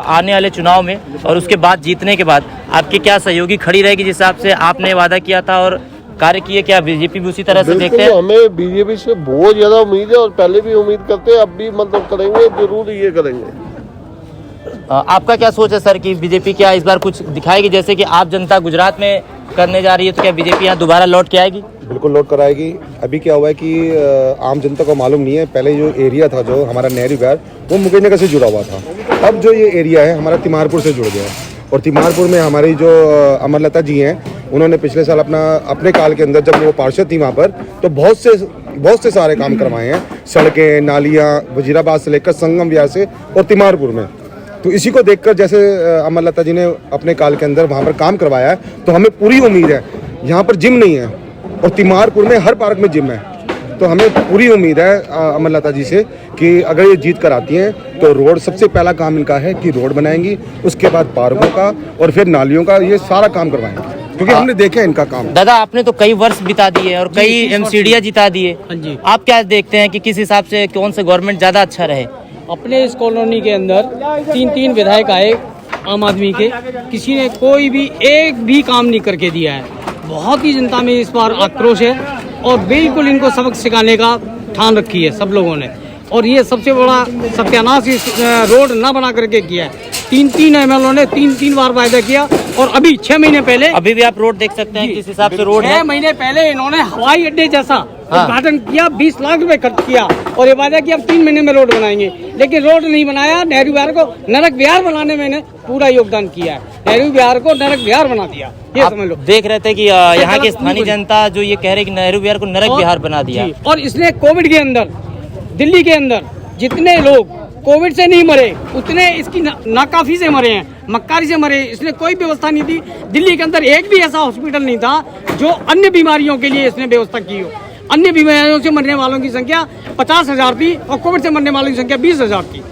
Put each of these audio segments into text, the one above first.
आने वाले चुनाव में और उसके बाद जीतने के बाद आपकी क्या सहयोगी खड़ी रहेगी जिस हिसाब से आपने वादा किया था और कार्य किए? क्या बीजेपी भी उसी तरह से देखते हैं? हमें बीजेपी से बहुत ज्यादा उम्मीद है और पहले भी उम्मीद करते हैं, अब भी मतलब करेंगे, जरूर ये करेंगे। आपका क्या सोच है सर कि बीजेपी क्या इस बार कुछ दिखाएगी? जैसे कि आप जनता गुजरात में करने जा रही है, तो क्या बीजेपी यहाँ दोबारा लौट के आएगी? बिल्कुल लौट कर आएगी। अभी क्या हुआ है कि आम जनता को मालूम नहीं है, पहले जो एरिया था जो हमारा नेहरू विहार वो मुकेश नगर से जुड़ा हुआ था। अब जो ये एरिया है हमारा तिमारपुर से जुड़ गया है और तिमारपुर में हमारी जो अमरलता जी हैं, उन्होंने पिछले साल अपने काल के अंदर जब वो पार्षद थी वहाँ पर, तो बहुत से सारे काम करवाए हैं। सड़कें, नालियाँ, वजीराबाद से लेकर संगम विहार से और तिमारपुर में। तो इसी को देखकर जैसे अमरलता जी ने अपने काल के अंदर वहाँ पर काम करवाया है, तो हमें पूरी उम्मीद है। यहाँ पर जिम नहीं है और तिमारपुर में हर पार्क में जिम है, तो हमें पूरी उम्मीद है अमरलता जी से कि अगर ये जीत कर आती हैं तो रोड, सबसे पहला काम इनका है कि रोड बनाएंगी, उसके बाद पार्कों का और फिर नालियों का, ये सारा काम करवाएंगे, क्योंकि हमने देखा है इनका काम। दादा, आपने तो कई वर्ष बिता दिए और कई एमसीडियां जिता दिए, आप क्या देखते हैं कि किस हिसाब से कौन से गवर्नमेंट ज्यादा अच्छा रहे? अपने इस कॉलोनी के अंदर 3 विधायक आए आम आदमी के, किसी ने कोई भी एक भी काम नहीं करके दिया है। बहुत ही जनता में इस बार आक्रोश है और बिल्कुल इनको सबक सिखाने का ठान रखी है सब लोगों ने। और ये सबसे बड़ा सत्यानाश इस रोड ना बना करके किया है। 3 एमएलओ ने 3 बार वायदा किया और अभी 6 महीने पहले, अभी भी आप रोड देख सकते हैं किस हिसाब से रोड है। 6 महीने पहले इन्होंने हवाई अड्डे जैसा उद्घाटन किया, 20 लाख रुपए खर्च किया और ये वादा किया अब 3 महीने में रोड बनाएंगे, लेकिन रोड नहीं बनाया। नेहरू विहार को नरक विहार बनाने में पूरा योगदान किया है। नेहरू विहार को नरक विहार बना दिया, ये समझ लो। देख रहे थे कि यहाँ की स्थानीय जनता जो ये कह रहे कि नेहरू विहार को नरक विहार बना दिया। और इसने कोविड के अंदर, दिल्ली के अंदर जितने लोग कोविड से नहीं मरे उतने इसकी नाकाफी से मरे हैं, मक्कारी से मरे। इसने कोई व्यवस्था नहीं थी। दिल्ली के अंदर एक भी ऐसा हॉस्पिटल नहीं था जो अन्य बीमारियों के लिए इसने व्यवस्था की हो। अन्य बीमारियों से मरने वालों की संख्या 50,000 थी और कोविड से मरने वालों की संख्या 20,000 थी।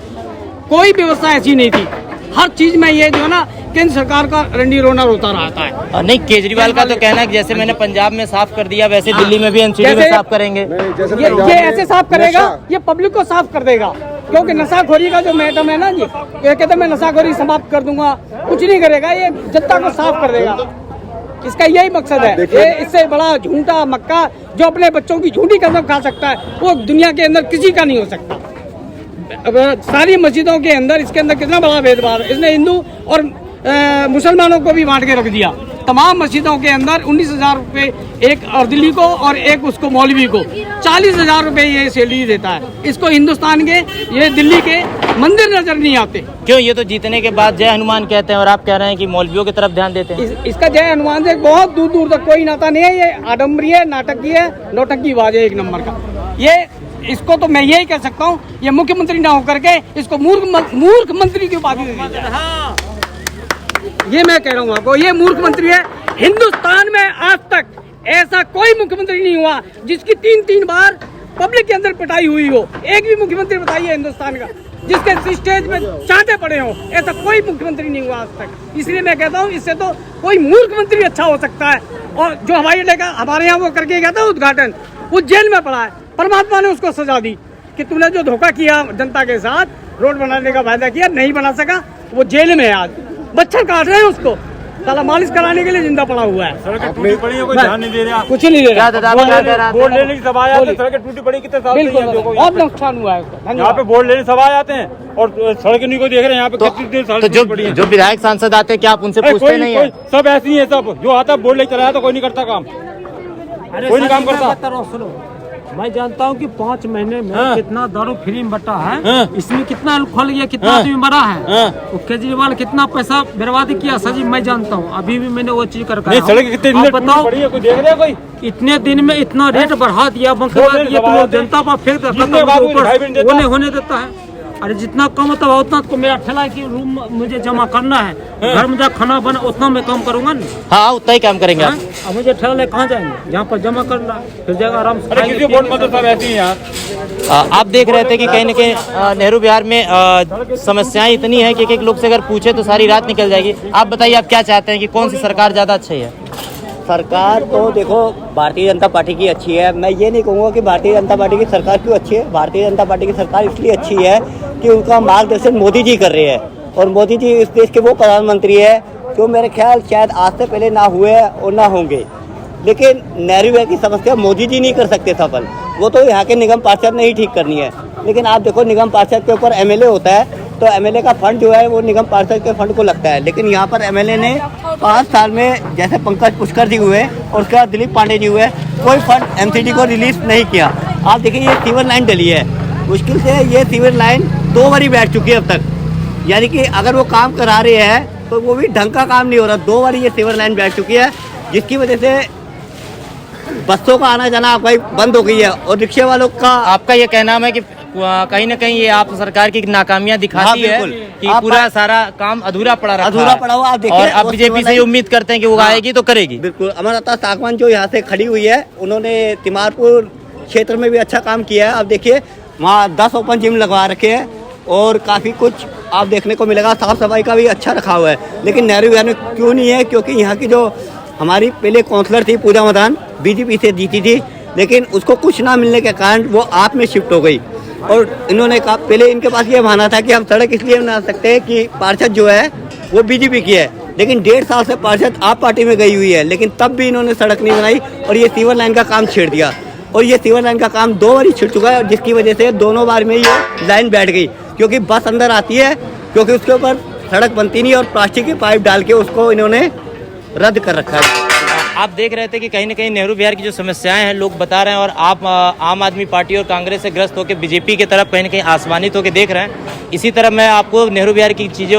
कोई व्यवस्था ऐसी नहीं थी। हर चीज में ये जो है ना केंद्र सरकार का रंडी रोना रोता रहता है। नहीं, केजरीवाल का तो कहना है कि जैसे मैंने पंजाब में साफ कर दिया वैसे दिल्ली में भी एनसीडी में साफ करेंगे। ये ऐसे साफ करेगा, ये पब्लिक को साफ कर देगा, क्योंकि नशाखोरी का जो मैडम है ना जी, ये कहते मैं नशाखोरी समाप्त कर दूंगा, कुछ नहीं करेगा, ये जनता को साफ कर देगा। इसका यही मकसद है। ये इससे बड़ा झूठा मक्का जो अपने बच्चों की झूठी कसम खा सकता है वो दुनिया के अंदर किसी का नहीं हो सकता। सारी मस्जिदों के अंदर इसके अंदर कितना बड़ा भेदभाव है। इसने हिंदू और मुसलमानों को भी बांट के रख दिया। तमाम मस्जिदों के अंदर 19,000 रुपए एक और दिल्ली को और एक उसको मौलवी को 40,000 रुपए ये सैलरी देता है। इसको हिंदुस्तान के, ये दिल्ली के मंदिर नजर नहीं आते। क्यों? ये तो जीतने के बाद जय हनुमान कहते हैं और आप कह रहे हैं कि मौलवियों की तरफ ध्यान देते हैं। इसका जय हनुमान से बहुत दूर दूर तक कोई नाता नहीं है। ये आडम्बरीय है, नाटकीय है, नौटंकीबाज है एक नंबर का। ये इसको तो मैं यही कह सकता हूँ, ये मुख्यमंत्री ना होकर के इसको मूर्ख मंत्री की उपाधि दे दी जाए। ये मैं कह रहा हूँ आपको, ये मूर्ख मंत्री है। हिंदुस्तान में आज तक ऐसा कोई मुख्यमंत्री नहीं हुआ जिसकी 3 बार पब्लिक के अंदर पिटाई हुई हो। एक भी मुख्यमंत्री बताइए हिंदुस्तान का जिसके स्टेज में चाहते पड़े हो, ऐसा कोई मुख्यमंत्री नहीं हुआ आज तक। इसलिए मैं कहता हूँ इससे तो कोई मूर्ख मंत्री अच्छा हो सकता है। और जो हवाई अड्डे का हमारे यहाँ वो करके गया था उद्घाटन, वो जेल में पड़ा है। परमात्मा ने उसको सजा दी कि तूने जो धोखा किया जनता के साथ, रोड बनाने का वायदा किया, नहीं बना सका, वो जेल में है आज। बच्चर काट रहे हैं उसको, साला मालिश कराने के लिए जिंदा पड़ा हुआ है। सड़कें टूटी पड़ी है, कोई ध्यान नहीं दे रहा, कुछ नहीं दे रहा। बोर्ड लेने की सब आ जाते हैं, सड़कें टूटी पड़ी कितने साल से बहुत नुकसान हुआ है उसको। यहाँ पे बोर्ड लेने सब आ जाते हैं और सड़कें नहीं को देख रहे हैं। यहाँ पे कितनी साल तो जो विधायक सांसद आते हैं क्या आप उनसे पूछते नहीं है? सब ऐसे ही है, सब जो आता बोर्ड लेके चलाया तो कोई नहीं करता काम, कोई नहीं काम करता। मैं जानता हूँ कि 5 महीने में कितना दारू फ्री में बटा है, इसमें कितना खुल गया, कितना आदमी मरा है। तो केजरीवाल कितना पैसा बर्बादी किया सर जी, मैं जानता हूँ। अभी भी मैंने वो चीज करके बताओ, कोई इतने दिन में इतना रेट बढ़ा दिया, जनता पर फेंक वो नहीं होने देता है। अरे जितना कम होता है उतना तो मेरा ठेला की रूम मुझे जमा करना है, घर में जा खाना बना उतना मैं काम करूंगा ना। हाँ, उतना ही काम करेंगे आप। अब मुझे ठेला ले कहाँ जाएंगे, जहाँ पर जमा करना फिर जगह आराम से। आप देख रहे थे कि कहीं न कहीं नेहरू विहार में समस्याएं इतनी हैं कि एक लोग से अगर पूछे तो सारी रात निकल जाएगी। आप बताइए, आप क्या चाहते हैं कि कौन सी सरकार ज्यादा अच्छी है? सरकार तो देखो भारतीय जनता पार्टी की अच्छी है। मैं ये नहीं कहूँगा कि भारतीय जनता पार्टी की सरकार क्यों अच्छी है। भारतीय जनता पार्टी की सरकार इसलिए अच्छी है कि उनका मार्गदर्शन मोदी जी कर रहे हैं और मोदी जी इस देश के वो प्रधानमंत्री है जो मेरे ख्याल शायद आज से पहले ना हुए और ना होंगे। लेकिन नेहरू विहार की समस्या मोदी जी नहीं कर सकते सफल, वो तो यहाँ के निगम पार्षद ने ही ठीक करनी है। लेकिन आप देखो निगम पार्षद के ऊपर एमएलए होता है, तो एमएलए का फंड जो है वो निगम पार्षद के फंड को लगता है। लेकिन यहाँ पर एमएलए ने 5 साल में, जैसे पंकज पुष्कर जी हुए और उसके बाद दिलीप पांडे जी हुए, कोई फंड एमसीडी को रिलीज नहीं किया। आप देखिए ये सीवर लाइन डली है, मुश्किल से ये सीवर लाइन 2 बारी बैठ चुकी है अब तक, यानी कि अगर वो काम करा रहे हैं तो वो भी ढंग का काम नहीं हो रहा। 2 बारी ये सीवर लाइन बैठ चुकी है, जिसकी वजह से बसों का आना जाना आपका बंद हो गई है और रिक्शे वालों का। आपका ये कहना है कि कहीं ना कहीं ये आप सरकार की नाकामियां दिखाती है कि पूरा सारा काम अधूरा पड़ा हुआ। आप देखिए, और अब बीजेपी से उम्मीद करते हैं कि वो आएगी तो करेगी। बिल्कुल। अमरता सागवान जो यहाँ से खड़ी हुई है, उन्होंने तिमारपुर क्षेत्र में भी अच्छा काम किया है। आप देखिए वहाँ 10 ओपन जिम लगवा रखे हैं और काफ़ी कुछ आप देखने को मिलेगा। साफ सफाई का भी अच्छा रखा हुआ है। लेकिन नेहरू विहार में क्यों नहीं है? क्योंकि यहाँ की जो हमारी पहले काउंसलर थी पूजा मदान, बीजेपी से जीती थी, लेकिन उसको कुछ ना मिलने के कारण वो आप में शिफ्ट हो गई। और इन्होंने कहा, पहले इनके पास ये बहाना था कि हम सड़क इसलिए बना सकते हैं कि पार्षद जो है वो बीजेपी की है, लेकिन 1.5 साल से पार्षद आप पार्टी में गई हुई है, लेकिन तब भी इन्होंने सड़क नहीं बनाई और ये सीवर लाइन का काम छेड़ दिया। और ये सीवर लाइन का काम 2 बार छिड़ चुका है, जिसकी वजह से दोनों बार में ये लाइन बैठ गई, क्योंकि बस अंदर आती है, क्योंकि उसके ऊपर सड़क बनती नहीं और प्लास्टिक की पाइप डाल के उसको इन्होंने रद्द कर रखा है। आप देख रहे थे कि कहीं ना कहीं नेहरू विहार की जो समस्याएं हैं लोग बता रहे हैं, और आप आम आदमी पार्टी और कांग्रेस से ग्रस्त होकर बीजेपी की तरफ कहीं ना कहीं आसमानित होकर देख रहे हैं। इसी तरह मैं आपको नेहरू विहार की चीज़ें